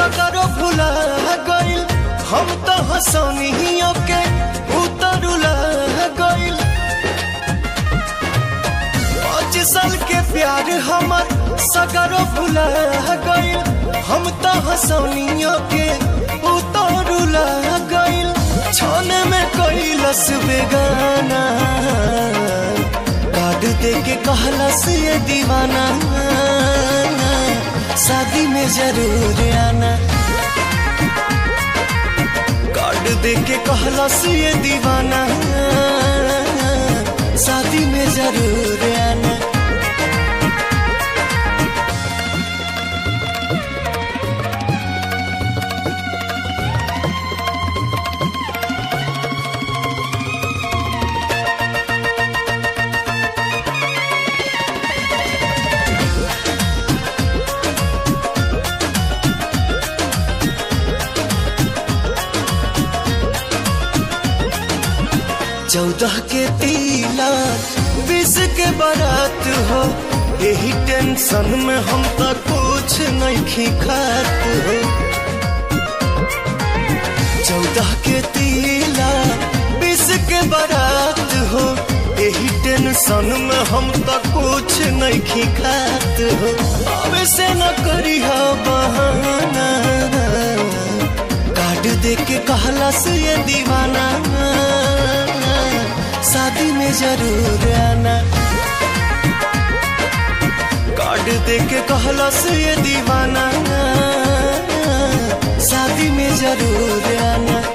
सगरो भुला गइल, हम तो हंसनियों के उतरुला गइल। 5 साल के प्यार हमर सगरो भुला गइल, हम तो हंसनियों के उतरुला गइल। छाने में कैलस बेगाना, कार्ड दे के कहलस ये दीवाना, शादी में जरूर आना। कार्ड दे के कहलस ये दीवाना, शादी में जरूर आना। चौदह के तिलक 20 के बारात हो, यही टेंशन में हम तो कुछ नहीं खात हो। 14 के तिलक 20 के बारात हो, यही टेंशन में हम तो कुछ नहीं खात हो। अब से न करी हो बहाना, कार्ड दे के कहलस ये दीवाना, शादी में जरूर आना। कार्ड दे के कहलस ये दीवाना, शादी में जरूर आना।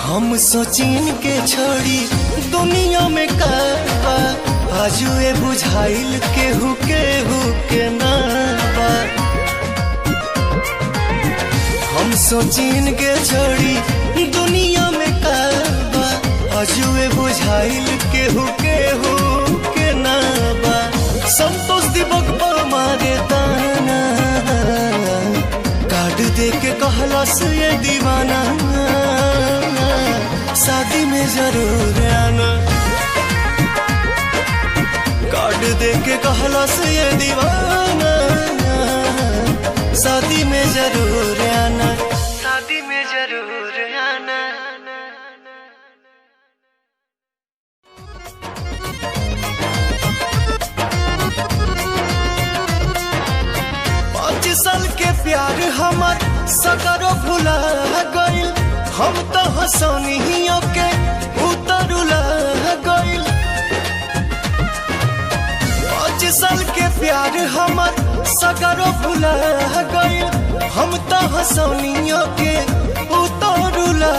हम सोचिन के छोड़ी दुनिया में करबा, आजुए बुझाइल केहू के नाबा। हम सोचिन के छोड़ी दुनिया में करबा, आजुए बुझाइल केहू के नाबा। संतोष दिवक पर मारे दाना, कार्ड दे के कहलस ये दीवाना, शादी में जरूर आना। कार्ड दे के कहलस ये दीवाना, शादी में जरूर आना, शादी में जरूर आना। 5 साल के प्यार हमर सगरो भुला गइल, हम तो हंसनियों के उतरुला गइल। 5 साल के प्यार हमर सगरो भुला गइल, हम तो हंसनियों के उतरुला